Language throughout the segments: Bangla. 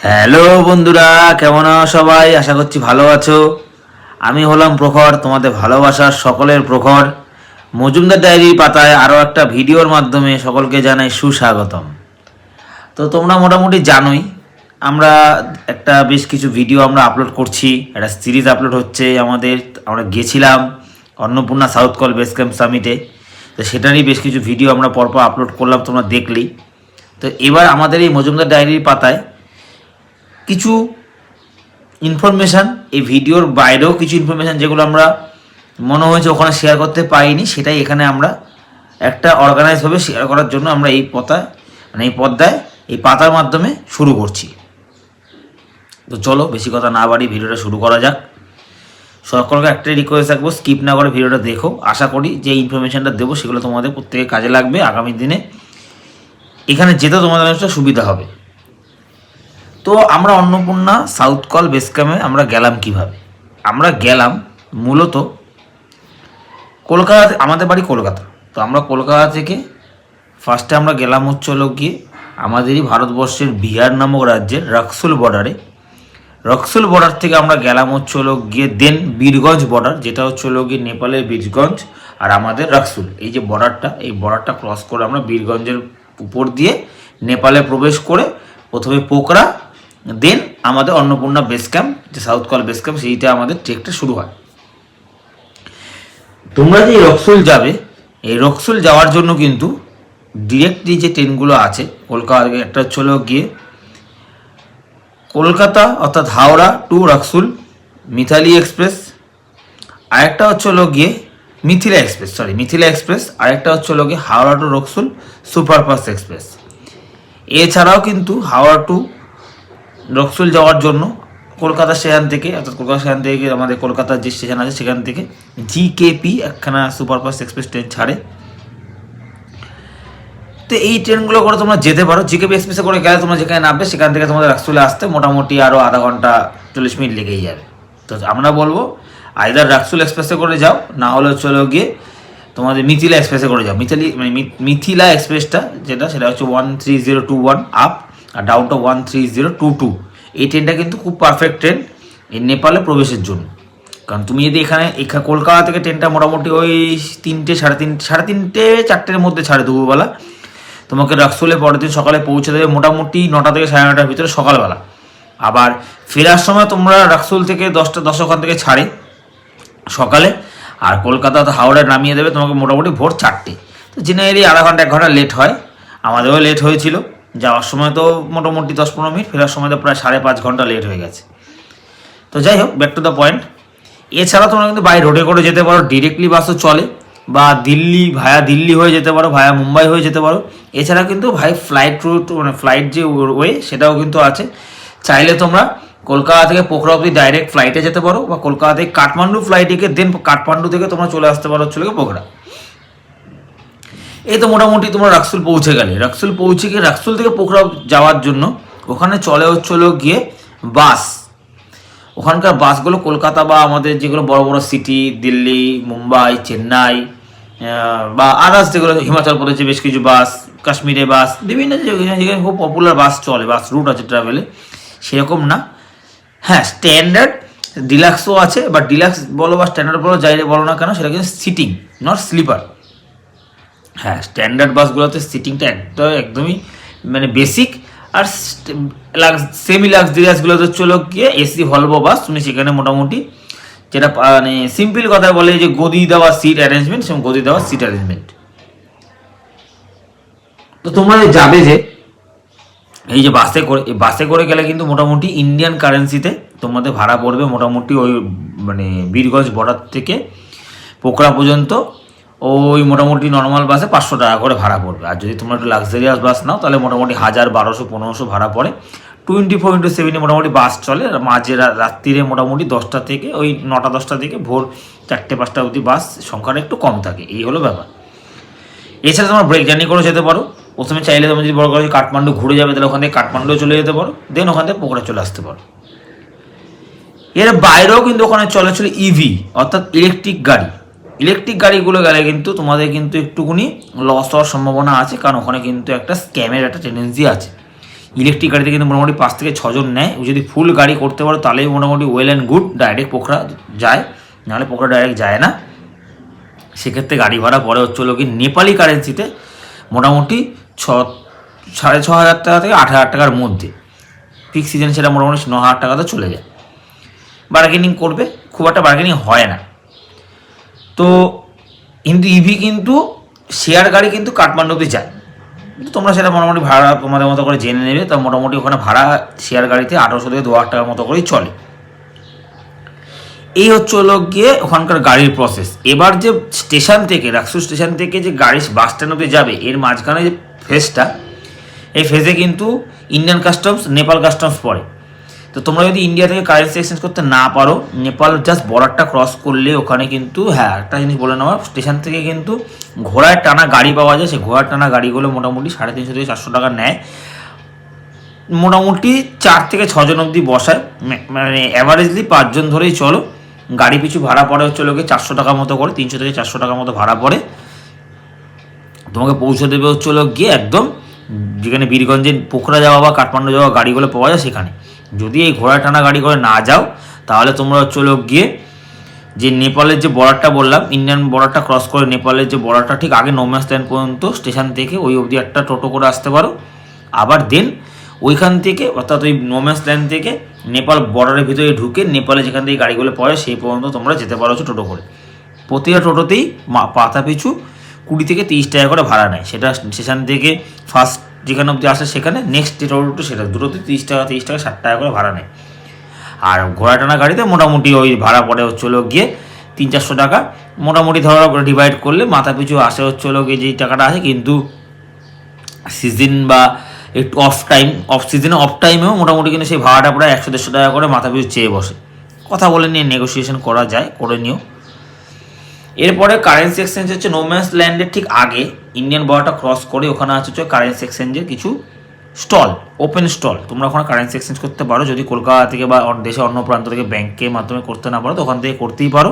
হ্যালো বন্ধুরা, কেমন আছো সবাই? আশা করছি ভালো আছো। আমি হলাম প্রখর, তোমাদের ভালোবাসার সকলের প্রখর। মজুমদার ডায়েরির পাতায় আরও একটা ভিডিওর মাধ্যমে সকলকে জানাই সুস্বাগতম। তো তোমরা মোটামুটি জানোই আমরা একটা বেশ কিছু ভিডিও আমরা আপলোড করছি, একটা সিরিজ আপলোড হচ্ছে আমাদের। আমরা গেছিলাম Annapurna south col base camp সামিটে, তো সেটারই বেশ কিছু ভিডিও আমরা পরপর আপলোড করলাম, তোমরা দেখলেই। তো এবার আমাদের এই মজুমদার ডায়েরির পাতায় কিছু ইনফরমেশান, এই ভিডিওর বাইরেও কিছু ইনফরমেশান যেগুলো আমরা মনে হয়েছে ওখানে শেয়ার করতে পারিনি, সেটাই এখানে আমরা একটা অর্গানাইজভাবে শেয়ার করার জন্য আমরা এই পর্দায় এই পাতার মাধ্যমে শুরু করছি। তো চলো বেশি কথা না বাড়ি ভিডিওটা শুরু করা যাক। সকলকে একটাই রিকোয়েস্ট রাখবো, স্কিপ না করে ভিডিওটা দেখো। আশা করি যে ইনফরমেশানটা দেবো সেগুলো তোমাদের প্রত্যেকের কাজে লাগবে। আগামী দিনে এখানে যেতে তোমাদের একটা সুবিধা হবে। তো আমরা অন্নপূর্ণা সাউথ কল বেস ক্যাম্পে আমরা গেলাম কিভাবে? আমরা গেলাম মূলত কলকাতা, আমাদের বাড়ি কলকাতা। তো আমরা কলকাতা থেকে ফার্স্টে আমরা গেলাম গিয়ে আমাদেরই ভারতবর্ষের বিহার নামক রাজ্যের রক্সুল বর্ডার থেকে আমরা গেলাম গিয়ে দেন বীরগঞ্জ বর্ডার, যেটা গিয়ে নেপালের বীরগঞ্জ আর আমাদের রক্সুল। এই যে বর্ডারটা ক্রস করে আমরা বীরগঞ্জের উপর দিয়ে নেপালে প্রবেশ করে প্রথমে পোখরা, দেন আমাদের অন্নপূর্ণা বেস ক্যাম্প, যে সাউথ কল বেস ক্যাম্প, সেইটা আমাদের ট্রেকটা শুরু হয়। তোমরা যে রক্সুল যাবে, এই রক্সুল যাওয়ার জন্য কিন্তু ডিরেক্টলি যে ট্রেনগুলো আছে কলকাতা, একটা গিয়ে কলকাতা অর্থাৎ হাওড়া টু রক্সুল মিথালি এক্সপ্রেস, আরেকটা গিয়ে মিথিলা এক্সপ্রেস, আরেকটা গিয়ে হাওড়া টু রক্সুল সুপারফাস্ট এক্সপ্রেস। এছাড়াও কিন্তু হাওড়া টু রক্সুল যাওয়ার জন্য কলকাতা স্টেশন থেকে, অর্থাৎ কলকাতা স্টেশন থেকে আমাদের কলকাতার যে স্টেশন আছে সেখান থেকে জিকেপি একখানা সুপারফাস্ট এক্সপ্রেস ট্রেন ছাড়ে। তো এই ট্রেনগুলো করে তোমরা যেতে পারো। জিকেপি এক্সপ্রেসে করে গেলে তোমরা যেখানে নামবে সেখান থেকে তোমাদের রক্সুলে আসতে মোটামুটি আরও আধা ঘন্টা 40 মিনিট লেগেই যাবে। তো আমরা বলবো আইদার রক্সুল এক্সপ্রেসে করে যাও, না হলে গিয়ে তোমাদের মিথিলা এক্সপ্রেসে করে যাও। মিথিলা এক্সপ্রেসটা সেটা হচ্ছে 13021 আপ আর ডাউন টু 13022। এই ট্রেনটা কিন্তু খুব পারফেক্ট ট্রেন এই নেপালে প্রবেশের জন্য। কারণ তুমি যদি এখানে কলকাতা থেকে ট্রেনটা মোটামুটি ওই 3টে সাড়ে তিনটে 4টের মধ্যে ছাড়ে দুপুরবেলা, তোমাকে রক্সুলে পরের দিন সকালে পৌঁছে দেবে মোটামুটি 9টা থেকে 9:30টার ভিতরে সকালবেলা। আবার ফেরার সময় তোমরা রক্সুল থেকে 10 ওখান থেকে ছাড়ে সকালে, আর কলকাতা হাওড়ায় নামিয়ে দেবে তোমাকে মোটামুটি ভোর 4টে। তো জেনারেলি আধা ঘন্টা 1 ঘন্টা লেট হয়, আমাদেরও লেট হয়েছিল। যাওয়ার সময় তো মোটামুটি 10-15 মিনিট, ফেরার সময় তো প্রায় 5.5 ঘন্টা লেট হয়ে গেছে। তো যাই হোক, ব্যাক টু দ্য পয়েন্ট। এছাড়া তোমরা কিন্তু বাই রোডে করে যেতে পারো, ডিরেক্টলি বাসও চলে, বা দিল্লি হয়ে যেতে পারো, ভায়া মুম্বাই হয়ে যেতে পারো। এছাড়া কিন্তু ফ্লাইট রুট, ফ্লাইট যে ওয়ে সেটাও কিন্তু আছে। চাইলে তোমরা কলকাতা থেকে পোখরা অবধি ডাইরেক্ট ফ্লাইটে যেতে পারো, বা কলকাতা থেকে কাঠমান্ডু ফ্লাইটে গিয়ে দেন কাঠমান্ডু থেকে তোমরা চলে আসতে পারো পোখরা। এই তো মোটামুটি তোমরা রক্সুল পৌঁছে গেলে। রক্সুল পৌঁছে গিয়ে রক্সুল থেকে পোখরা যাওয়ার জন্য ওখানে চলে গিয়ে বাস। ওখানকার বাসগুলো কলকাতা বা আমাদের যেগুলো বড় বড় সিটি, দিল্লি, মুম্বাই, চেন্নাই বা আদার্স যেগুলো হিমাচল প্রদেশে বেশ কিছু বাস, কাশ্মীরে বাস, বিভিন্ন যেখানে খুব পপুলার বাস চলে, বাস রুট আছে ট্রাভেলে, সেরকম না। হ্যাঁ, স্ট্যান্ডার্ড ডিলাক্সও আছে, বা ডিলাক্স বলো বা স্ট্যান্ডার্ড বলো, যাই বলো না কেন, সেটা কিন্তু সিটিং, নট স্লিপার। হ্যাঁ, স্ট্যান্ডার্ড বাসগুলোতে সিটিংটা একদমই মানে বেসিক, আর সেমি লাক্সারিয়াসগুলোতে গিয়ে এসি ভলভো বাস। তুমি সেখানে মোটামুটি যেটা মানে সিম্পল কথা বলে যে গদি দেওয়া সিট অ্যারেঞ্জমেন্ট, সেরকম গদি দেওয়া সিট অ্যারেঞ্জমেন্ট। তো তোমরা যাবে যে এই যে বাসে করে গেলে কিন্তু মোটামুটি ইন্ডিয়ান কারেন্সিতে তোমাদের ভাড়া পড়বে মোটামুটি ওই মানে বীরগঞ্জ বর্ডার থেকে পোখরা পর্যন্ত ওই মোটামুটি নর্মাল বাসে 500 টাকা করে ভাড়া পড়বে। আর যদি তোমরা একটু লাক্সারিয়াস বাস নাও তাহলে মোটামুটি 1000, 1200, 1500 ভাড়া পড়ে। 24x7 মোটামুটি বাস চলে। মাঝে রাত্রিরে মোটামুটি 10টা থেকে ওই 9টা-10টা থেকে ভোর 4টে-5টা অবধি বাস সংখ্যাটা একটু কম থাকে, এই হলো ব্যাপার। এছাড়া তোমরা ব্রেক জার্নি করে যেতে পারো। প্রথমে চাইলে তোমরা যদি বড় করে কাঠমান্ডু ঘুরে যাবে তাহলে ওখান থেকে কাঠমান্ডু চলে যেতে পারো, দেন ওখান থেকে পোখরা চলে আসতে পারো। এর বাইরেও কিন্তু ওখানে চলে ইভি অর্থাৎ ইলেকট্রিক গাড়িগুলো গেলে কিন্তু তোমাদের কিন্তু একটুখানি লস হওয়ার সম্ভাবনা আছে, কারণ ওখানে কিন্তু একটা স্ক্যামের একটা টেন্ডেন্সি আছে। ইলেকট্রিক গাড়িতে কিন্তু মোটামুটি 5 থেকে 6 জন নেয়। যদি ফুল গাড়ি করতে পারো তাহলেই মোটামুটি well and good, direct Pokhara যায়, নাহলে পোখরা ডাইরেক্ট যায় না। সেক্ষেত্রে গাড়ি ভাড়া পরে হচ্ছিল কি নেপালি কারেন্সিতে মোটামুটি 6,500 টাকা থেকে 8,000 টাকার মধ্যে, পিক সিজন সেটা মোটামুটি 9,000 টাকাতে চলে যায়। বার্গেনিং করবে, খুব একটা বার্গেনিং হয় না। তো কিন্তু ইভি কিন্তু শেয়ার গাড়ি কিন্তু কাঠমান্ডুতে যায়, কিন্তু তোমরা সেটা মোটামুটি ভাড়া তোমাদের মতো করে জেনে নেবে। তা মোটামুটি ওখানে ভাড়া শেয়ার গাড়িতে 1800 থেকে 2,000 টাকার মতো করেই চলে। এই হলো গিয়ে ওখানকার গাড়ির প্রসেস। এবার যে স্টেশন থেকে, রাকসু স্টেশন থেকে যে গাড়ি বাস স্ট্যান্ড অব্দি যাবে, এর মাঝখানে যে ফেজটা, এই ফেজে কিন্তু ইন্ডিয়ান কাস্টমস, নেপাল কাস্টমস পড়ে। তো তোমরা যদি ইন্ডিয়া থেকে কারেন্সি এক্সচেঞ্জ করতে না পারো, নেপাল জাস্ট বর্ডারটা ক্রস করলে ওখানে কিন্তু, হ্যাঁ একটা জিনিস বলে নেওয়া, স্টেশন থেকে কিন্তু ঘোড়ায় টানা গাড়ি পাওয়া যায়। সেই ঘোড়ার টানা গাড়িগুলো মোটামুটি 350 থেকে 400 টাকা নেয়। মোটামুটি 4 থেকে 6 জন অবধি বসায়, মানে অ্যাভারেজলি 5 জন ধরেই চলো। গাড়ি পিছু ভাড়া পড়ে হচ্ছে লোকে 400 টাকা মতো করে, 300 থেকে 400 টাকা মতো ভাড়া পড়ে। তোমাকে পৌঁছে দেবে হচ্ছে লোক গিয়ে একদম যেখানে বীরগঞ্জে পোখরা যাওয়া বা কাঠমান্ডু যাওয়া গাড়িগুলো পাওয়া যায় সেখানে। যদি এই ঘোড়া টানা গাড়ি করে না যাও, তাহলে তোমরা হচ্ছে লোক গিয়ে যে নেপালের যে বর্ডারটা বললাম, ইন্ডিয়ান বর্ডারটা ক্রস করে নেপালের যে বর্ডারটা ঠিক আগে নোম্যান্স ল্যান্ড পর্যন্ত স্টেশন থেকে ওই অবধি একটা টোটো করে আসতে পারো। আবার দেন ওইখান থেকে, অর্থাৎ ওই নোম্যান্স ল্যান্ড থেকে নেপাল বর্ডারের ভিতরে ঢুকে নেপালে যেখান থেকে গাড়িগুলো পাওয়া যায় সেই পর্যন্ত তোমরা যেতে পারো হচ্ছে টোটো করে। প্রতিটা টোটোতেই পাতা পিছু 20 থেকে 30 টাকা করে ভাড়া নেয়। সেটা স্টেশন থেকে ফার্স্ট যেখানে অবধি আসে সেখানে, নেক্সট যে টোটো সেটা দুটোতে 30 টাকা 60 টাকা করে ভাড়া নেয়। আর ঘোড়া টানা গাড়িতে মোটামুটি ওই ভাড়া পড়ে হচ্ছিলো গিয়ে 300-400 টাকা, মোটামুটি ধরো ডিভাইড করলে মাথা পিছু আসে হচ্ছিলো গিয়ে যেই টাকাটা আসে। কিন্তু সিজন বা একটু অফ সিজনে অফ টাইমেও মোটামুটি কিন্তু সেই ভাড়াটা প্রায় 100-150 টাকা করে মাথা পিছু চেয়ে বসে। কথা বলে নিয়ে নেগোসিয়েশন করা যায়, করে নিও। এরপরে কারেন্সি এক্সচেঞ্জ হচ্ছে নোম্যান্স ল্যান্ডের ঠিক আগে, ইন্ডিয়ান বর্ডারটা ক্রস করে ওখানে আছে হচ্ছে কারেন্সি এক্সচেঞ্জের কিছু স্টল, ওপেন স্টল। তোমরা ওখানে কারেন্সি এক্সচেঞ্জ করতে পারো। যদি কলকাতা থেকে বা দেশের অন্য প্রান্ত থেকে ব্যাংকের মাধ্যমে করতে না পারো, তো ওখান থেকে করতেই পারো।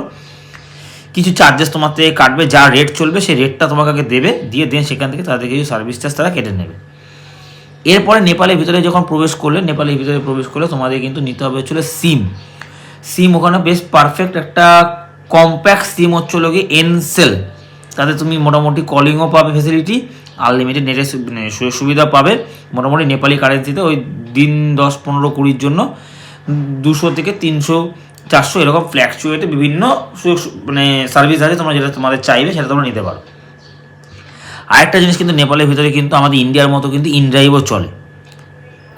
কিছু চার্জেস তোমার থেকে কাটবে, যা রেট চলবে সেই রেটটা তোমাকে আগে দেবে, দিয়ে দেন সেখান থেকে তাদের কিছু সার্ভিস চার্জ তারা কেটে নেবে। এরপরে নেপালের ভিতরে যখন প্রবেশ করলে, নেপালের ভিতরে প্রবেশ করলে তোমাদের কিন্তু নিতে হবে হচ্ছিলো সিম। ওখানে বেশ পারফেক্ট একটা কম্প্যাক্ট সিম হচ্ছিলো কি এনসেল। তাতে তুমি মোটামুটি কলিংও পাবে ফেসিলিটি, আনলিমিটেড নেটের সুবিধা পাবে। মোটামুটি নেপালি কারেন্সিতে ওই দিন 10, 15, 20 জন্য 200 থেকে 300, 400 এরকম ফ্ল্যাকচুয়েটে বিভিন্ন মানে সার্ভিস আছে। তোমরা যেটা তোমাদের চাইবে সেটা তোমরা নিতে পারো। আরেকটা জিনিস কিন্তু নেপালের ভিতরে কিন্তু আমাদের ইন্ডিয়ার মতো কিন্তু ইনড্রাইভও চলে।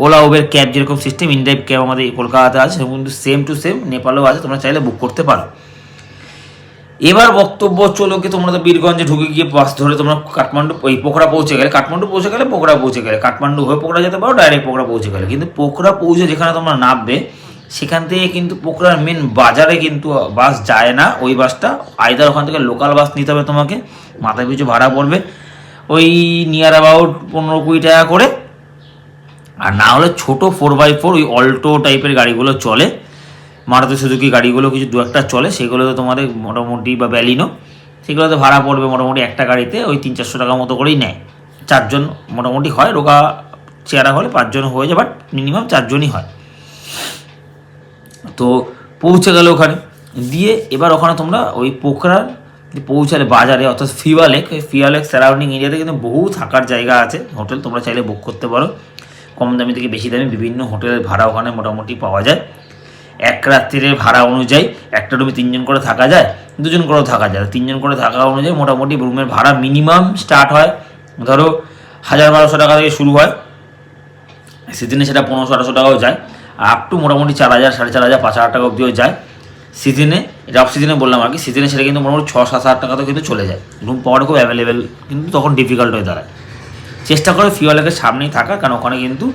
ওলা উবের ক্যাব যেরকম সিস্টেম, ইনড্রাইভ ক্যাব আমাদের কলকাতাতে আছে, সেরকম কিন্তু সেম টু সেম নেপালেও আছে। তোমরা চাইলে বুক করতে পারো। এবার বক্তব্য চলো কি, তোমরা তো বীরগঞ্জে ঢুকে গিয়ে বাস ধরে তোমরা কাঠমান্ডু ওই পোখরা পৌঁছে গেলে, কাঠমান্ডু হয়ে পোখরা যেতে পারো, ডাইরেক্ট পোখরা পৌঁছে গেলে। কিন্তু পোখরা পৌঁছে যেখানে তোমরা নামবে সেখান থেকে কিন্তু পোখরার মেন বাজারে কিন্তু বাস যায় না। ওই বাসটা আইদার ওখান থেকে লোকাল বাস নিতে হবে তোমাকে, মাথায় পিছু ভাড়া পড়বে ওই নিয়ার অ্যাবাউট 15-20 টাকা করে। আর না হলে ছোটো 4x4 ওই অল্টো টাইপের গাড়িগুলো চলে, মারুতি সুজুকি গাড়িগুলো কিছু 2-1টা চলে, সেগুলোতে তোমাদের মোটামুটি, বা ব্যালিনো, সেগুলোতে ভাড়া পড়বে মোটামুটি একটা গাড়িতে ওই 300-400 টাকা মতো করেই নেয়। 4 জন মোটামুটি হয়, রোগা চেয়ারা হলে 5 জন হয়ে যায়, বাট মিনিমাম 4 জনই হয়। তো পৌঁছে গেলে ওখানে দিয়ে, এবার ওখানে তোমরা ওই পোখরার পৌঁছালে বাজারে, অর্থাৎ ফিওয়া লেক সারাউন্ডিং এরিয়াতে কিন্তু বহু থাকার জায়গা আছে, হোটেল তোমরা চাইলে বুক করতে পারো। কম দামি থেকে বেশি দামি বিভিন্ন হোটেলের ভাড়া ওখানে মোটামুটি পাওয়া যায়। এক রাত্রির ভাড়া অনুযায়ী একটা রুমে 3 জন করে থাকা যায়, 2 জন করেও থাকা যায়। 3 জন করে থাকা অনুযায়ী মোটামুটি রুমের ভাড়া মিনিমাম স্টার্ট হয় ধরো 1000-1200 টাকা থেকে শুরু হয়। সিজনে সেটা 1500-1800 টাকাও যায়, আপ টু মোটামুটি 4000, 4500, 5000 টাকা অবধিও যায় সিজনে। এটা অফ সিজনে বললাম আর কি। সিজনে সেটা কিন্তু মোটামুটি 6-7 হাজার টাকা তো কিন্তু চলে যায়। রুম পাওয়াটা খুব অ্যাভেলেবেল, কিন্তু তখন ডিফিকাল্ট হয়ে দাঁড়ায়। চেষ্টা করে ফিওয়া লেকের সামনেই থাকার, কারণ ওখানে কিন্তু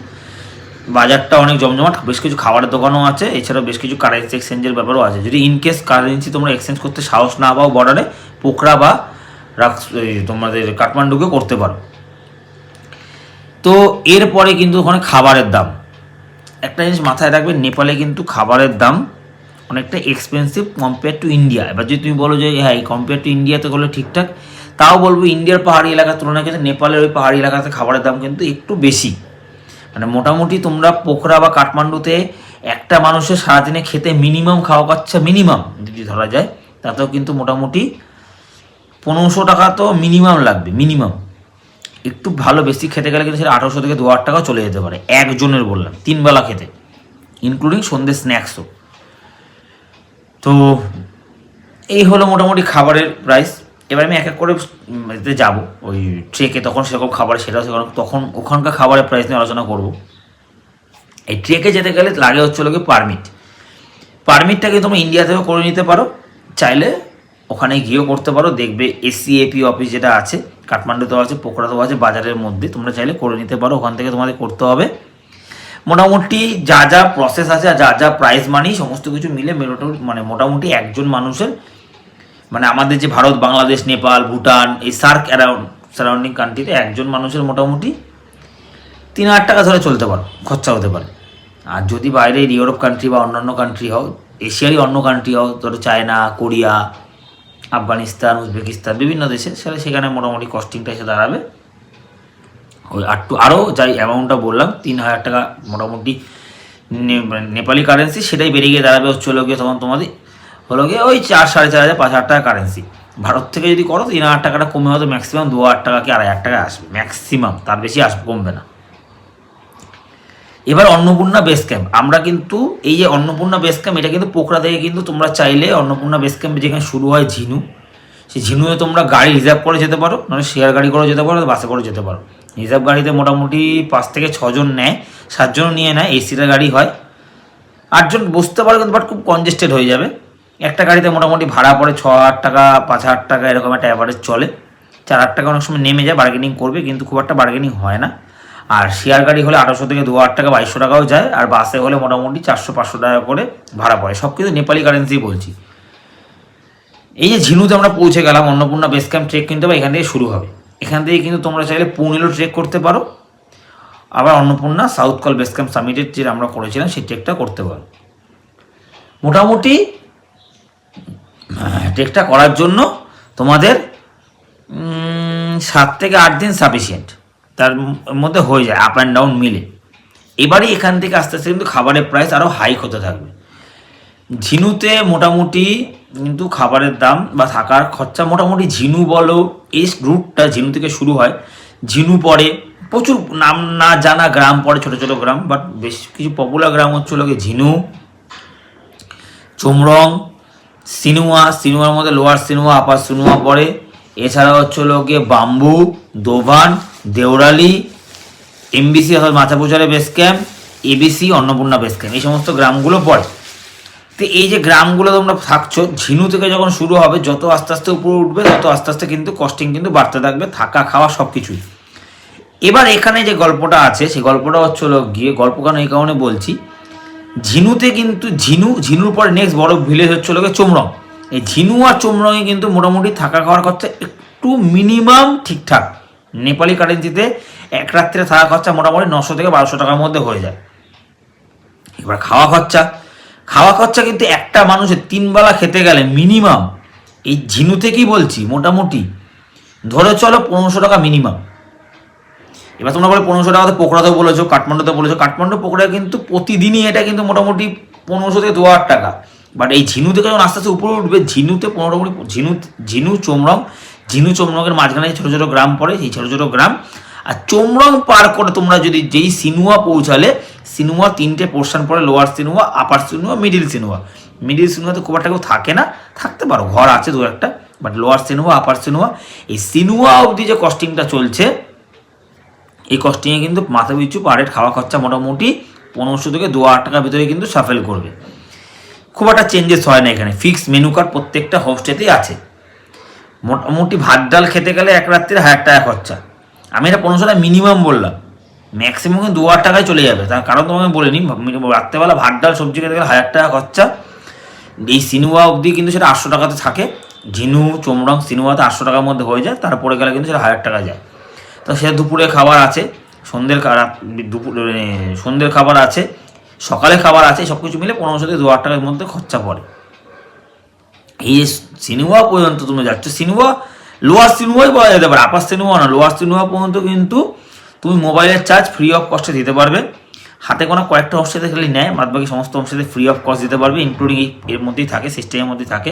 বাজারটা অনেক জমজমাট, বেশ কিছু খাবারের দোকানও আছে, এছাড়াও বেশ কিছু কারেন্সি এক্সচেঞ্জের ব্যাপারও আছে। যদি ইনকেস কারেন্সি তোমরা এক্সচেঞ্জ করতে সাহস না পাও বর্ডারে, পোখরা বা তোমাদের কাঠমান্ডুকে করতে পারো। তো এরপরে কিন্তু ওখানে খাবারের দাম, একটা জিনিস মাথায় রাখবে, নেপালে কিন্তু খাবারের দাম অনেকটা এক্সপেন্সিভ কম্পেয়ার টু ইন্ডিয়া। এবার যদি তুমি বলো যে হ্যাঁ কম্পেয়ার টু ইন্ডিয়াতে করলে ঠিকঠাক, তাও বলবো ইন্ডিয়ার পাহাড়ি এলাকার তুলনায় কিন্তু নেপালের ওই পাহাড়ি এলাকাতে খাবারের দাম কিন্তু একটু বেশি। মানে মোটামুটি তোমরা পোখরা বা কাঠমান্ডুতে একটা মানুষের সারাদিনে খেতে মিনিমাম খাওয়া খরচা মিনিমাম যদি ধরা যায় তাতেও কিন্তু মোটামুটি 1500 টাকা তো মিনিমাম লাগবে, মিনিমাম। একটু ভালো বেশি খেতে গেলে কিন্তু সেটা 1800 থেকে 2000 টাকা চলে যেতে পারে একজনের, বললাম 3 বেলা খেতে, ইনক্লুডিং সন্ধ্যে স্ন্যাক্সও। তো এই হলো মোটামুটি খাবারের প্রাইস। এবার আমি এক এক করে যাব ওই ট্রেকে, তখন সেরকম খাবার সেটাও সেরকম, তখন ওখানকার খাবারের প্রাইস নিয়ে আলোচনা করব। এই ট্রেকে যেতে গেলে লাগে হচ্ছে লোকে পারমিটটাকে তোমরা ইন্ডিয়া থেকেও করে নিতে পারো, চাইলে ওখানে গিয়েও করতে পারো। দেখবে এসিএপি অফিস যেটা আছে কাঠমান্ডুতেও আছে, পোখরাতেও আছে, বাজারের মধ্যে তোমরা চাইলে করে নিতে পারো। ওখান থেকে তোমাদের করতে হবে। মোটামুটি যা যা প্রসেস আছে আর যা যা প্রাইস মানি সমস্ত কিছু মিলে মানে মোটামুটি একজন মানুষের, মানে আমাদের যে ভারত, বাংলাদেশ, নেপাল, ভুটান, এই সারাউন্ডিং কান্ট্রিতে একজন মানুষের মোটামুটি 3000 টাকা ধরে চলতে পারো, খরচা হতে পারে। আর যদি বাইরে ইউরোপ কান্ট্রি বা অন্যান্য কান্ট্রি হও, এশিয়ারই অন্য কান্ট্রি হও, ধরো চায়না, কোরিয়া, আফগানিস্তান, উজবেকিস্তান, বিভিন্ন দেশে, সেখানে মোটামুটি কস্টিংটা এসে দাঁড়াবে ওই আরও যাই অ্যামাউন্টটা বললাম 3000 টাকা মোটামুটি নেপালি কারেন্সি, সেটাই বেড়ে গিয়ে দাঁড়াবে হচ্ছে গিয়ে তখন তোমাদের হলো গিয়ে ওই 4-4.500 5,000 টাকা কারেন্সি। ভারত থেকে যদি করো 3000 টাকাটা কমে হয়তো ম্যাক্সিমাম 2000 টাকা কি 2500 টাকা আসবে ম্যাক্সিমাম, তার বেশি আসবে, কমবে না। এবার অন্নপূর্ণা বেস ক্যাম্প, আমরা কিন্তু এই যে অন্নপূর্ণা বেস ক্যাম্প, এটা কিন্তু পোখরা থেকে কিন্তু তোমরা চাইলে অন্নপূর্ণা বেস ক্যাম্পে যেখানে শুরু হয় ঝিনু, সেই ঝিনুয়ে তোমরা গাড়ি রিজার্ভ করে যেতে পারো, মানে শেয়ার গাড়ি করে যেতে পারো, বাসে করে যেতে পারো। রিজার্ভ গাড়িতে মোটামুটি 5 থেকে 6 জন নেয়, 7 জন নিয়ে নেয়, এসিটা গাড়ি হয়, 8 জন বসতে পারো কিন্তু, বাট খুব কনজেস্টেড হয়ে যাবে। একটা গাড়িতে মোটামুটি ভাড়া পড়ে 6,000 টাকা 5,000 টাকা এরকম একটা অ্যাভারেজ চলে। 4,000 টাকা অনেক সময় নেমে যায়, বার্গেনিং করবে কিন্তু খুব একটা বার্গেনিং হয় না। আর শেয়ার গাড়ি হলে 1800 থেকে 2000 টাকা 2200 টাকাও যায়, আর বাসে হলে মোটামুটি 400-500 টাকা করে ভাড়া পড়ে, সব কিছু নেপালি কারেন্সি বলছি। এই যে ঝিনুতে আমরা পৌঁছে গেলাম, অন্নপূর্ণা বেস ক্যাম্প ট্রেক কিন্তু এখান থেকে শুরু হবে। এখান থেকে কিন্তু তোমরা চাইলে পুনেলো ট্রেক করতে পারো, আবার Annapurna south col base camp সামিটের যে আমরা করেছিলাম সেই ট্রেকটা করতে পারো। মোটামুটি ট্রেকটা করার জন্য তোমাদের 7 থেকে 8 দিন সাফিসিয়েন্ট, তার মধ্যে হয়ে যায় আপ অ্যান্ড ডাউন মিলে। এবারে এখান থেকে আস্তে আস্তে কিন্তু খাবারের প্রাইস আরও হাইক হতে থাকবে। ঝিনুতে মোটামুটি কিন্তু খাবারের দাম বা থাকার খরচা মোটামুটি, ঝিনু বলো এই রুটটা ঝিনু থেকে শুরু হয়, ঝিনু পড়ে প্রচুর নাম না জানা গ্রাম পড়ে, ছোটো ছোটো গ্রাম, বাট বেশ কিছু পপুলার গ্রাম হচ্ছে লোকে ঝিনু, চোমরং, সিনুয়ার মধ্যে লোয়ার সিনুয়া, আপার সিনুয়া পড়ে। এছাড়া হচ্ছে লোকে বাম্বু, দোভান, দেওরালি, এমবিসি অর্থাৎ Machapuchare base camp, ABC Annapurna base camp, এই সমস্ত গ্রামগুলো পড়ে। তো এই যে গ্রামগুলো তোমরা থাকছো, ঝিনু থেকে যখন শুরু হবে, যত আস্তে আস্তে উপরে উঠবে তত আস্তে আস্তে কিন্তু কস্টিং কিন্তু বাড়তে থাকবে, থাকা খাওয়া সব কিছুই। এবার এখানে যে গল্পটা আছে সেই গল্পটা হচ্ছে গিয়ে, গল্প কেন এই কারণে বলছি, ঝিনুতে কিন্তু ঝিনুর পরে নেক্সট বড় ভিলেজ হচ্ছে চোমরং। এই ঝিনু আর চোমরঙে কিন্তু মোটামুটি থাকা খাওয়ার খরচা একটু মিনিমাম ঠিকঠাক, নেপালি কারেন্সিতে এক রাত্রে থাকা খরচা মোটামুটি 900 থেকে 1200 টাকার মধ্যে হয়ে যায়। এবার খাওয়া খরচা কিন্তু একটা মানুষের 3 বেলা খেতে গেলে মিনিমাম, এই ঝিনু থেকেই বলছি, মোটামুটি ধরে চলো 1500 টাকা মিনিমাম। এবার তোমরা বলে 1500 টাকাতে পোখরাতেও বলেছো, কাঠমান্ডুতে বলেছো, কাঠমান্ডু পোখরা কিন্তু প্রতিদিনই এটা কিন্তু মোটামুটি 1500 থেকে 2000 টাকা। বাট এই ঝিনু থেকে যখন আস্তে আস্তে উপরে উঠবে, ঝিনুতে মোটামুটি ঝিনু চোমরঙের মাঝখানে ছোটো ছোটো গ্রাম পড়ে, সেই ছোটো ছোটো গ্রাম। আর চোমরং পার করে তোমরা যদি যেই সিনুয়া পৌঁছালে, সিনুয়া 3টে পোর্শন পড়ে, লোয়ার সিনুয়া, আপার সিনুয়া, মিডিল সিনুয়াতে খুব একটা কেউ থাকে না, থাকতে পারো, ঘর আছে 2-1টা, বাট লোয়ার সিনুয়া, আপার সিনুয়া, এই সিনুয়া অবধি যে কস্টিংটা চলছে, এই কস্টিংয়ে কিন্তু মাথা পিছু পার হেড খাওয়া খরচা মোটামুটি 1500 থেকে 2000 টাকার ভিতরে কিন্তু সাফেল করবে। খুব একটা চেঞ্জেস হয় না এখানে, ফিক্সড মেনু কার্ড প্রত্যেকটা হোমস্টেতেই আছে। মোটামুটি ভাত ডাল খেতে গেলে এক রাত্রির 1000 টাকা খরচা। আমি এটা 1500 টাকা মিনিমাম বললাম, ম্যাক্সিমাম কিন্তু 2000 টাকায় চলে যাবে। তার কারণ তোমাকে বলিনি, রাত্রেবেলা ভাত ডাল সবজি খেতে গেলে 1000 টাকা খরচা। এই সিনুয়া অবধি কিন্তু সেটা 800 টাকাতে থাকে, ঝিনু চোমরং সিনুয়াতে 800 টাকার মধ্যে হয়ে যায়, তারপরে গেলে কিন্তু সেটা 1000 টাকা যায়। তো সেটা দুপুরে খাবার আছে, সন্ধ্যের খাবার আছে, সকালে খাবার আছে, সব কিছু মিলে 1500 থেকে 2000 টাকার মধ্যে খরচা পড়ে। এই যে সিনুয়া পর্যন্ত তুমি যাচ্ছ, সিনুয়া লোয়ার সিনুয়াই বলা যেতে পারে, আপার সিনুয়া না, লোয়ার সিনুয়া পর্যন্ত কিন্তু তুমি মোবাইলের চার্জ ফ্রি অফ কস্টে দিতে পারবে। হাতে কোনো কয়েকটা হোমস্টেতে খালি নেয়, বাদবাকি সমস্ত হোমস্টেতে ফ্রি অফ কস্ট দিতে পারবে, ইনক্লুডিং এর মধ্যেই থাকে, সিস্টেমের মধ্যেই থাকে।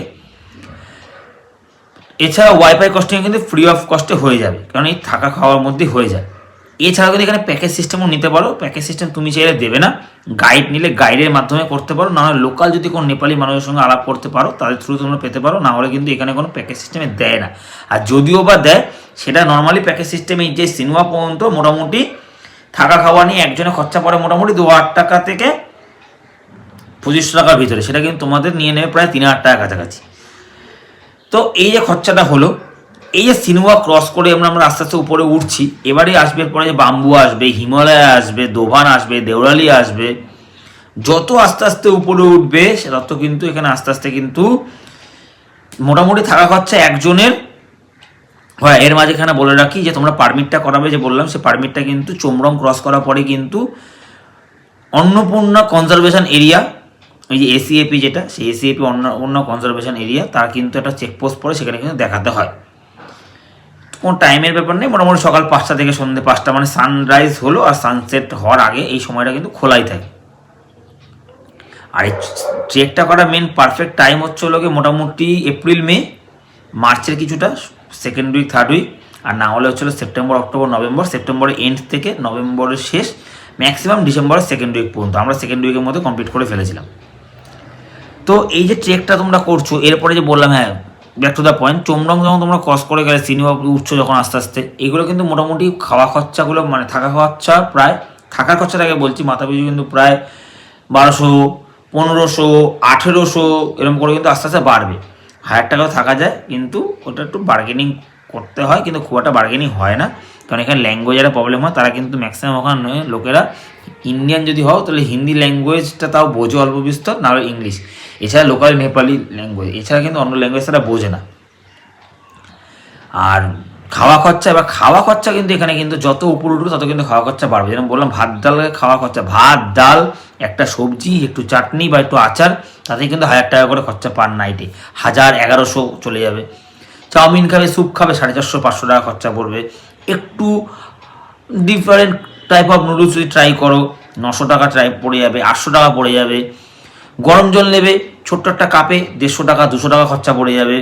এছাড়া ওয়াইফাই কস্টিং কিন্তু ফ্রি অফ কস্টে হয়ে যাবে, কারণ এই থাকা খাওয়ার মধ্যেই হয়ে যায়। এছাড়াও কিন্তু এখানে প্যাকেজ সিস্টেমও নিতে পারো। প্যাকেজ সিস্টেম তুমি চাইলে দেবে না, গাইড নিলে গাইডের মাধ্যমে করতে পারো, না হলে লোকাল যদি কোনো নেপালি মানুষের সঙ্গে আলাপ করতে পারো তাদের থ্রু তোমরা পেতে পারো, না হলে কিন্তু এখানে কোনো প্যাকেজ সিস্টেমে দেয় না। আর যদিও বা দেয় সেটা নর্মালি প্যাকেজ সিস্টেমে যে সিনেমা পর্যন্ত মোটামুটি থাকা খাওয়া নিয়ে একজনের খরচা পড়ে মোটামুটি 2,000 টাকা থেকে 2500 টাকার ভিতরে, সেটা কিন্তু তোমাদের নিয়ে নেবে প্রায় 3,000 টাকা কাছাকাছি। তো এই যে খরচাটা হলো, এই যে সিনেমা ক্রস করে আমরা আস্তে আস্তে উপরে উঠছি, এবারে আসবে পরে যে বাম্বু আসবে, হিমালয় আসবে, দোভান আসবে, দেওরালি আসবে। যত আস্তে আস্তে উপরে উঠবে তত কিন্তু এখানে আস্তে আস্তে কিন্তু মোটামুটি থাকা খরচা একজনের হয়। এর মাঝখানে বলে রাখি যে তোমরা পারমিটটা করাবে যে বললাম, সে পারমিটটা কিন্তু চোমরং ক্রস করার পরে কিন্তু অন্নপূর্ণা কনজারভেশন এরিয়া, এই যে এসিএপি যেটা, সেই এসিএপি অন্নপূর্ণা কনজারভেশন এরিয়া, তার কিন্তু একটা চেকপোস্ট পড়ে, সেখানে কিন্তু দেখাতে হয়। কোনো টাইমের ব্যাপার নেই, মোটামুটি সকাল 5টা থেকে সন্ধ্যে 5টা, মানে সানরাইজ হলো আর সানসেট হওয়ার আগে এই সময়টা কিন্তু খোলাই থাকে। আর এই ট্রেকটা করা মেন পারফেক্ট টাইম হচ্ছে হলো মোটামুটি এপ্রিল মে, মার্চের কিছুটা সেকেন্ড উইক থার্ড উইক, আর না হলে হচ্ছিলো সেপ্টেম্বর অক্টোবর নভেম্বর, সেপ্টেম্বরের এন্ড থেকে নভেম্বরের শেষ, ম্যাক্সিমাম ডিসেম্বরের সেকেন্ড উইক পর্যন্ত। আমরা সেকেন্ড উইকের মধ্যে কমপ্লিট করে ফেলেছিলাম। তো এই যে ট্রেকটা তোমরা করছো, এরপরে যে বললাম, হ্যাঁ back to the point, Chhomrong যখন তোমরা ক্রস করে গেলে সিনেমা উঠছো যখন আস্তে আস্তে, এগুলো কিন্তু মোটামুটি খাওয়া খরচাগুলো, মানে থাকা খরচা প্রায়, থাকার খরচাটাকে বলছি, মাথা পিছু কিন্তু প্রায় 1200, 1500, 1800 এরকম করে কিন্তু আস্তে আস্তে বাড়বে। 1000 টাকাও থাকা যায়, কিন্তু ওটা একটু বার্গেনিং করতে হয়, কিন্তু খুব একটা বার্গেনিং হয় না, কারণ এখানে ল্যাঙ্গুয়েজের প্রবলেম হয়। তারা কিন্তু ম্যাক্সিমাম ওখানে লোকেরা ইন্ডিয়ান যদি হও তাহলে হিন্দি ল্যাঙ্গুয়েজটা তাও বোঝো অল্প বিস্তর, না হলে ইংলিশ, এছাড়া লোকাল নেপালি ল্যাঙ্গুয়েজ, এছাড়া কিন্তু অন্য ল্যাঙ্গুয়েজ তারা বোঝে না। আর খাওয়া খরচা কিন্তু এখানে কিন্তু যত উপর উঠবে তত কিন্তু খাওয়া খরচা বাড়বে। যেরকম বললাম ভাত ডাল খাওয়া খরচা, ভাত ডাল একটা সবজি একটু চাটনি বা একটু আচার, তাতে কিন্তু 1000 টাকা করে খরচা পার নাইটে, 1000-1100 চলে যাবে। চাউমিন খাবে, স্যুপ খাবে, 450-500 টাকা খরচা পড়বে। একটু ডিফারেন্ট টাইপ অফ নুডলস যদি ট্রাই করো 900 টাকা পড়ে যাবে, 800 টাকা পড়ে যাবে। গরম জল নেবে ছোট্ট একটা কাপে 150 টাকা 200 টাকা খরচা পড়ে যাবে।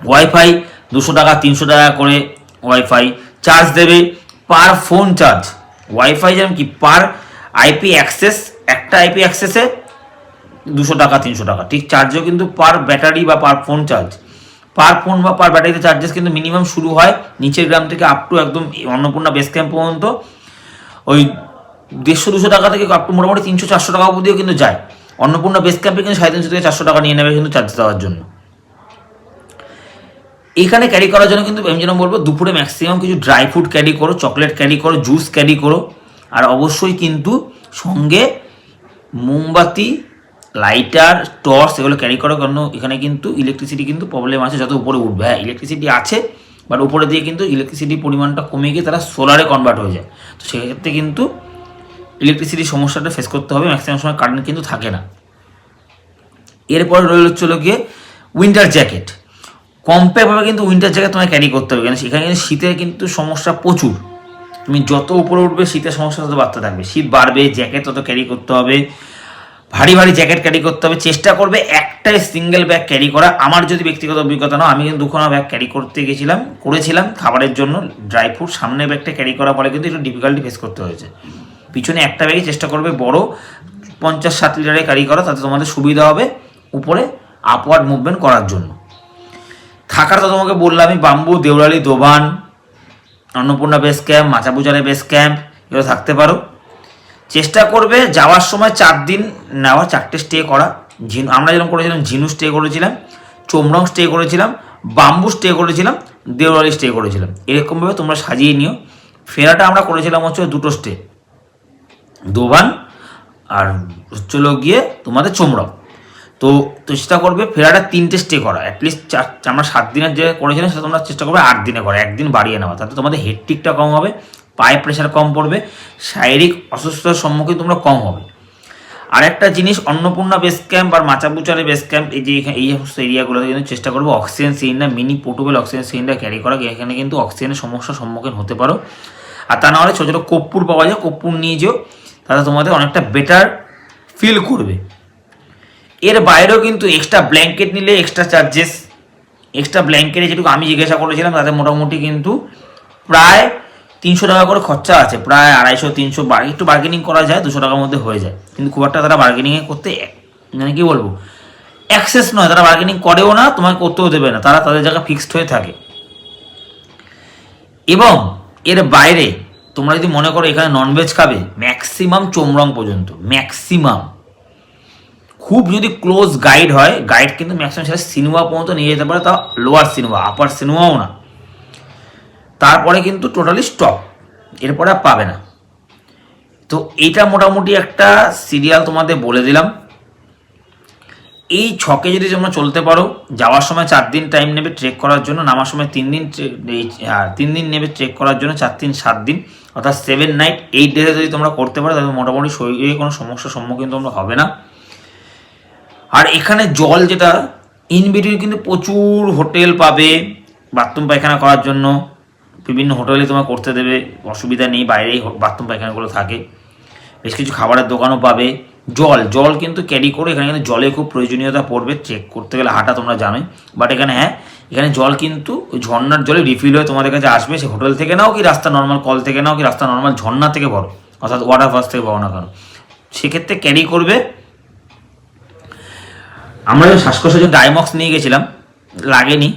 ওয়াইফাই 200 টাকা 300 টাকা করে ওয়াইফাই চার্জ দেবে, পার ফোন চার্জ। ওয়াইফাই যেমন কি পার আইপি অ্যাক্সেস, একটা আইপি অ্যাক্সেসে 200 টাকা 300 টাকা, ঠিক চার্জও কিন্তু পার ব্যাটারি বা পার ফোন চার্জ, পার ফোন বা পার ব্যাটারিতে চার্জেস কিন্তু মিনিমাম শুরু হয় নিচের গ্রাম থেকে আপ টু একদম অন্নপূর্ণা বেস ক্যাম্প পর্যন্ত ওই 150-200 টাকা থেকে আপ টু মোটামুটি 300-400 টাকা অবধিও কিন্তু যায়। অন্নপূর্ণা বেস ক্যাম্পে কিন্তু 350 থেকে 400 টাকা নিয়ে নেবে কিন্তু চার্জ দেওয়ার জন্য। এখানে ক্যারি করার জন্য কিন্তু আমি যেন বলবো দুপুরে ম্যাক্সিমাম কিছু ড্রাই ফ্রুট ক্যারি করো, চকলেট ক্যারি করো, জুস ক্যারি করো, আর অবশ্যই কিন্তু সঙ্গে মোমবাতি, লাইটার, টর্চ এগুলো ক্যারি করো, কারণ এখানে কিন্তু ইলেকট্রিসিটি কিন্তু প্রবলেম আছে যত উপরে উঠবে। হ্যাঁ ইলেকট্রিসিটি আছে, বাট উপরে দিয়ে কিন্তু ইলেকট্রিসিটির পরিমাণটা কমে গিয়ে তারা সোলারে কনভার্ট হয়ে যায়, তো সেক্ষেত্রে কিন্তু ইলেকট্রিসিটির সমস্যাটা ফেস করতে হবে, ম্যাক্সিমাম সময় কারেন্ট কিন্তু থাকে না। এরপরে রয়েছিল গিয়ে উইন্টার জ্যাকেট। কম্প্যাক্টভাবে কিন্তু উইন্টার জ্যাকেট তোমায় ক্যারি করতে হবে, কারণ সেখানে কিন্তু শীতের কিন্তু সমস্যা প্রচুর। তুমি যত উপরে উঠবে শীতের সমস্যা তত বাড়তে থাকবে, শীত বাড়বে, জ্যাকেট তত ক্যারি করতে হবে, ভারী ভারী জ্যাকেট ক্যারি করতে হবে। চেষ্টা করবে একটাই সিঙ্গেল ব্যাগ ক্যারি করা। আমার যদি ব্যক্তিগত অভিজ্ঞতা নাও, আমি কিন্তু 2খানা ব্যাগ ক্যারি করেছিলাম খাবারের জন্য, ড্রাই ফ্রুট। সামনের ব্যাগটা ক্যারি করার পরে কিন্তু একটু ডিফিকাল্টি ফেস করতে হয়েছে। পিছনে একটা ব্যাগই চেষ্টা করবে বড় 50-60 লিটারে ক্যারি করা, তাতে তোমাদের সুবিধা হবে উপরে আপওয়ার্ড মুভমেন্ট করার জন্য। থাকার তো তোমাকে বললাম আমি, Bamboo, Deurali, Dovan, Annapurna base camp, Machapuchare base camp, এগুলো থাকতে পারো। চেষ্টা করবে যাওয়ার সময় 4 দিন নেওয়া, 4টে স্টে করা। আমরা যেরকম করেছিলাম, ঝিনু স্টে করেছিলাম, চোমরং স্টে করেছিলাম, বাম্বু স্টে করেছিলাম, দেওরালি স্টে করেছিলাম। এরকমভাবে তোমরা সাজিয়ে নিও। ফেরাটা আমরা করেছিলাম হচ্ছে 2টো স্টে, দোভান আর হচ্ছিল গিয়ে তোমাদের চোমরং। তো চেষ্টা করবে ফেরাটা 3টে স্টে করা, অ্যাটলিস্ট আমরা 7 দিনের যে করেছিলাম সেটা তোমরা চেষ্টা করবে 8 দিনে করা, 1 দিন বাড়িয়ে নেওয়া, তাতে তোমাদের হেডটিকটা কম হবে, পায়ে প্রেশার কম পড়বে, শারীরিক অসুস্থতার সম্মুখীন তোমরা কম হবে। আরেকটা জিনিস, অন্নপূর্ণা বেস ক্যাম্প আর মাচাপুচারে বেস ক্যাম্প, এই যে এই সমস্ত এরিয়াগুলোতে কিন্তু চেষ্টা করবো oxygen cylinder, mini portable oxygen cylinder carry করা। এখানে কিন্তু অক্সিজেনের সমস্যার সম্মুখীন হতে পারো। আর তা না হলে ছোটো ছোটো কর্পূর পাওয়া যায়, কর্পূর নিয়ে যেও, তাহলে তোমাদের অনেকটা বেটার ফিল করবে। এর বাইরেও কিন্তু এক্সট্রা ব্ল্যাঙ্কেট নিলে এক্সট্রা চার্জেস, এক্সট্রা ব্ল্যাঙ্কেটে যেটুকু আমি জিজ্ঞাসা করেছিলাম তাতে মোটামুটি কিন্তু প্রায় 300 টাকা করে খরচা আছে, প্রায় 250-300, একটু বার্গেনিং করা যায়, 200 টাকার মধ্যে হয়ে যায়, কিন্তু খুব একটা তারা বার্গেনিংয়ে করতে মানে কী বলবো অ্যাক্সেস নয়, তারা বার্গেনিং করেও না, তোমাকে করতেও দেবে না, তারা তাদের জায়গা ফিক্সড হয়ে থাকে। এবং এর বাইরে তোমরা যদি মনে করো এখানে ননভেজ খাবে, ম্যাক্সিমাম চোমরং পর্যন্ত, ম্যাক্সিমাম খুব যদি ক্লোজ গাইড হয়, গাইড কিন্তু ম্যাক্সিমাম সেটা সিনেমা পর্যন্ত নিয়ে যেতে পারে, তা লোয়ার সিনেমা, আপার সিনেমাও না, তারপরে কিন্তু টোটালি স্টপ, এরপরে আর পাবে না। তো এইটা মোটামুটি একটা সিরিয়াল তোমাদের বলে দিলাম। এই ছকে যদি তোমরা চলতে পারো, যাওয়ার সময় 4 দিন টাইম নেবে ট্রেক করার জন্য, নামার সময় 3 দিন, 3 দিন নেবে ট্রেক করার জন্য, 4 দিন 7 দিন, অর্থাৎ 7 নাইট 8 ডেজে যদি তোমরা করতে পারো তাহলে মোটামুটি শরীরে কোনো সমস্যার সম্মুখীন তোমরা হবে না। আর এখানে জল যেটা ইন বিটুইন কিন্তু প্রচুর হোটেল পাবে বাথরুম পায়খানা করার জন্য, বিভিন্ন হোটেলে তোমার করতে দেবে, অসুবিধা নেই, বাইরেই বাথরুম পায়খানাগুলো থাকে, বেশ কিছু খাবারের দোকানও পাবে। জল কিন্তু ক্যারি করে, এখানে কিন্তু জলে খুব প্রয়োজনীয়তা পড়বে, চেক করতে গেলে হাঁটা তোমরা জানোই, বাট এখানে হ্যাঁ এখানে জল কিন্তু ওই ঝর্নার জলে রিফিল হয়ে তোমাদের কাছে আসবে, সে হোটেল থেকে নাও কি রাস্তা নর্মাল কল থেকে নাও কি রাস্তা নর্মাল ঝর্না থেকে ভরো, অর্থাৎ ওয়াটার ফলস থেকে ভরো না কেন, সেক্ষেত্রে ক্যারি করবে। আমরা যখন শ্বাসকষ্টের জন্য ডাইমক্স নিয়ে গেছিলাম লাগেনি,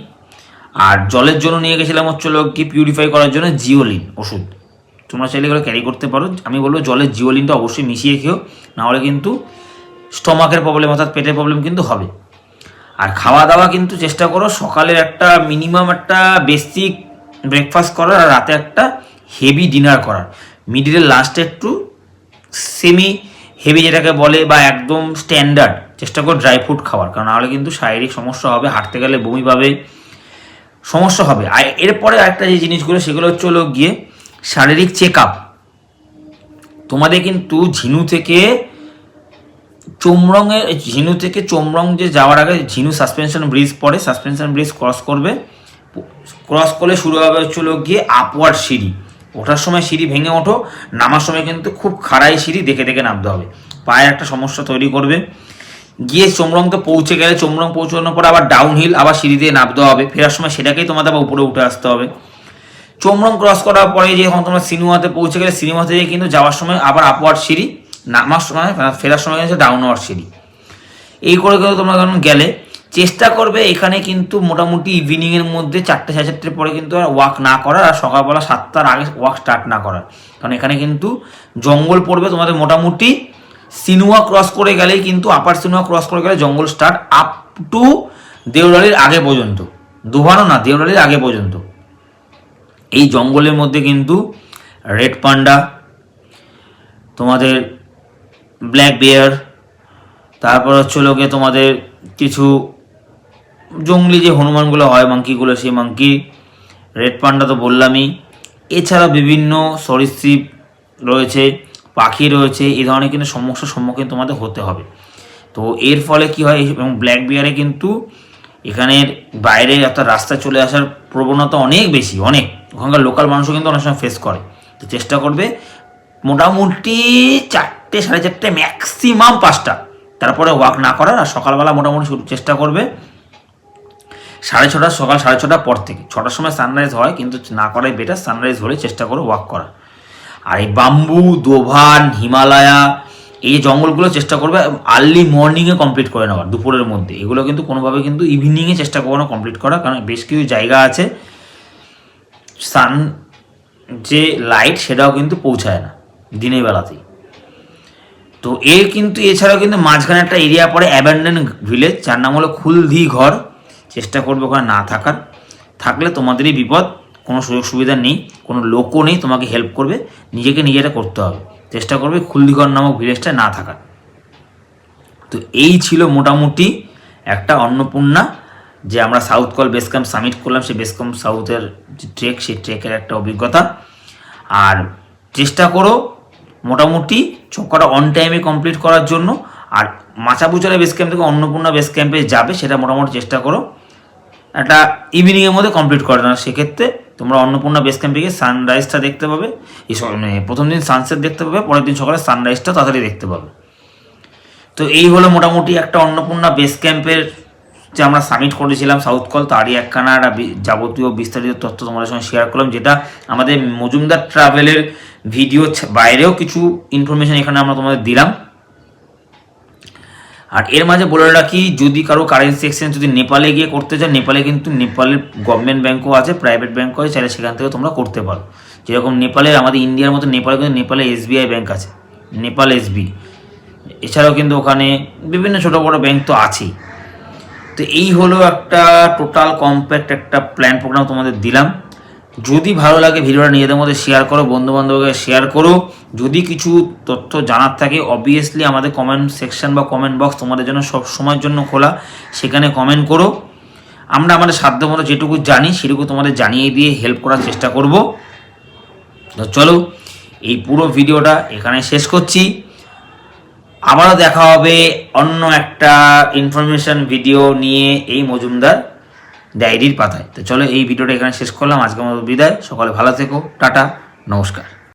আর জলের জন্য নিয়ে গেছিলাম হচ্ছিল কি পিউরিফাই করার জন্য জিওলিন ওষুধ, তোমরা চাইলে এগুলো ক্যারি করতে পারো। আমি বলবো জলের জিওলিনটা অবশ্যই মিশিয়ে খেও, নাহলে কিন্তু স্টমাকের প্রবলেম অর্থাৎ পেটের প্রবলেম কিন্তু হবে। আর খাওয়া দাওয়া কিন্তু চেষ্টা করো সকালের একটা মিনিমাম একটা বেসিক ব্রেকফাস্ট করার, আর রাতে একটা হেভি ডিনার করার, মিডিলের লাস্টে একটু সেমি হেভি যেটাকে বলে বা একদম স্ট্যান্ডার্ড চেষ্টা করো ড্রাই ফ্রুট খাওয়ার, কারণ নাহলে কিন্তু শারীরিক সমস্যা হবে, হাঁটতে গেলে বমি পাবে, সমস্যা হবে। আর এরপরে আরেকটা যে জিনিসগুলো সেগুলো হচ্ছে গিয়ে শারীরিক চেক আপ। তোমাদের কিন্তু ঝিনু থেকে চোমরং যে যাওয়ার আগে ঝিনু সাসপেনশন ব্রিজ পড়ে, সাসপেনশন ব্রিজ ক্রস করবে, ক্রস করলে শুরু হবে হচ্ছিল গিয়ে আপওয়ার্ড সিঁড়ি, ওঠার সময় সিঁড়ি ভেঙে ওঠো, নামার সময় কিন্তু খুব খাড়াই সিঁড়ি দেখে দেখে নামতে হবে, পায়ে একটা সমস্যা তৈরি করবে। গিয়ে চোমরং তো পৌঁছে গেলে, চোমরং পৌঁছানোর পরে আবার ডাউন হিল, আবার সিঁড়ি দিয়ে নামতে হবে, ফেরার সময় সেটাকেই তোমাদের আবার উপরে উঠে আসতে হবে। চোমরং ক্রস করার পরে যখন তোমরা সিনেমাতে পৌঁছে গেলে, সিনেমাতে কিন্তু যাওয়ার সময় আবার আপওয়ার্ড সিঁড়ি, নামার সময় ফেরার সময় হচ্ছে ডাউনওয়ার্ড সিঁড়ি, এই করে করে তোমরা যখন গেলে চেষ্টা করবে এখানে কিন্তু মোটামুটি ইভিনিংয়ের মধ্যে 4টে 4:30 পরে কিন্তু আর ওয়াক না করার, আর সকালবেলা 7টার আগে ওয়াক স্টার্ট না করার, কারণ এখানে কিন্তু জঙ্গল পড়বে তোমাদের। মোটামুটি সিনুয়া ক্রস করে গেলেই কিন্তু, আপার সিনুয়া ক্রস করে গেলে জঙ্গল স্টার্ট আপ টু দেওরালির আগে পর্যন্ত, দুভানো না দেওরালির আগে পর্যন্ত। এই জঙ্গলের মধ্যে কিন্তু রেড পান্ডা, তোমাদের ব্ল্যাক বিয়ার, তারপর হচ্ছে লোকে তোমাদের কিছু জঙ্গলি যে হনুমানগুলো হয় মাঙ্কিগুলো, সেই মাঙ্কি, রেড পান্ডা তো বললামই, এছাড়া বিভিন্ন সরীসৃপ রয়েছে, পাখি রয়েছে, এই ধরনের কিন্তু সমস্যার সম্মুখীন তোমাদের হতে হবে। তো এর ফলে কি হয়, এবং ব্ল্যাক বিয়ারে কিন্তু এখানের বাইরে একটা রাস্তা চলে আসার প্রবণতা অনেক বেশি, অনেক, ওখানকার লোকাল মানুষও কিন্তু অনেক সময় ফেস করে। তো চেষ্টা করবে মোটামুটি 4টে 4:30 ম্যাক্সিমাম 5টা, তারপরে ওয়াক না করার। আর সকালবেলা মোটামুটি চেষ্টা করবে 6:30, সকাল 6:30 পর থেকে, 6টার সময় সানরাইজ হয় কিন্তু না করাই বেটার, সানরাইজ হলে চেষ্টা করো ওয়াক করা। আর এই বাম্বু, দোভান, হিমালয়া, এই জঙ্গলগুলো চেষ্টা করবে আর্লি মর্নিংয়ে কমপ্লিট করে নেওয়ার, দুপুরের মধ্যে। এগুলো কিন্তু কোনোভাবে কিন্তু ইভিনিংয়ে চেষ্টা করো না কমপ্লিট করা, কারণ বেশ কিছু জায়গা আছে সান যে লাইট সেটাও কিন্তু পৌঁছায় না দিনের বেলাতেই। তো এর কিন্তু এছাড়াও কিন্তু মাঝখানে একটা এরিয়া পড়ে অ্যাবান্ডেন ভিলেজ, যার নাম হলো খুলদি ঘর। চেষ্টা করবে ওখানে না থাকার, থাকলে তোমাদেরই বিপদ, কোনো সুযোগ সুবিধা নেই, কোনো লোকও নেই তোমাকে হেল্প করবে, নিজেকে নিজেটা করতে হবে। চেষ্টা করবে খুলদিঘর নামক ভিলেজটা না থাকার। তো এই ছিল মোটামুটি একটা অন্নপূর্ণা, যে আমরা south col base camp summit করলাম, সেই বেস ক্যাম্প সাউথের যে ট্রেক, সেই ট্রেকের একটা অভিজ্ঞতা। আর চেষ্টা করো মোটামুটি চক্করটা অন টাইমে কমপ্লিট করার জন্য। আর মাচাবুচারা বেস ক্যাম্প থেকে অন্নপূর্ণা বেস ক্যাম্পে যাবে, সেটা মোটামুটি চেষ্টা করো একটা ইভিনিংয়ের মধ্যে কমপ্লিট করে না, সেক্ষেত্রে তোমরা অন্নপূর্ণা বেস ক্যাম্পে গিয়ে সানরাইজটা দেখতে পাবে, প্রথম দিন সানসেট দেখতে পাবে, পরের দিন সকালে সানরাইজটা তাড়াতাড়ি দেখতে পাবে। তো এই হলো মোটামুটি একটা অন্নপূর্ণা বেস ক্যাম্পের যে আমরা সাবমিট করেছিলাম সাউথ কল, তারই একখানা একটা যাবতীয় বিস্তারিত তথ্য তোমাদের সঙ্গে শেয়ার করলাম, যেটা আমাদের মজুমদার ট্রাভেলের ভিডিও বাইরেও কিছু ইনফরমেশন এখানে আমরা তোমাদের দিলাম। আর এর মাঝে বলে রাখি, যদি কারো কারেন্সি এক্সচেঞ্জ যদি নেপালে গিয়ে করতে চাও, নেপালে কিন্তু নেপালের গভর্নমেন্ট ব্যাঙ্কও আছে, প্রাইভেট ব্যাঙ্কও আছে, চাইলে সেখান থেকে তোমরা করতে পারো। যেরকম নেপালে আমাদের ইন্ডিয়ার মতো নেপালে কিন্তু নেপালে SBI ব্যাঙ্ক আছে, নেপাল SB, এছাড়াও কিন্তু ওখানে বিভিন্ন ছোটো বড়ো ব্যাঙ্ক তো আছেই। তো এই হলো একটা টোটাল কম্প্যাক্ট একটা প্ল্যান প্রোগ্রাম তোমাদের দিলাম। যদি ভালো লাগে ভিডিওটা নিজেদের মধ্যে শেয়ার করো, বন্ধুবান্ধবকে শেয়ার করো। যদি কিছু তথ্য জানার থাকে অবভিয়াসলি আমাদের কমেন্ট সেকশন বা কমেন্ট বক্স তোমাদের জন্য সব সময়ের জন্য খোলা, সেখানে কমেন্ট করো। আমরা আমাদের সাধ্য মতো যেটুকু জানি সেটুকু তোমাদের জানিয়ে দিয়ে হেল্প করার চেষ্টা করব। তো চলো এই পুরো ভিডিওটা এখানে শেষ করছি, আবারও দেখা হবে অন্য একটা ইনফরমেশন ভিডিও নিয়ে এই মজুমদার ডায়েরির পাতায়। তো চলো এই ভিডিওটা এখানে শেষ করলাম, আজকের মতো বিদায়, সকলে ভালো থেকো, টাটা, নমস্কার।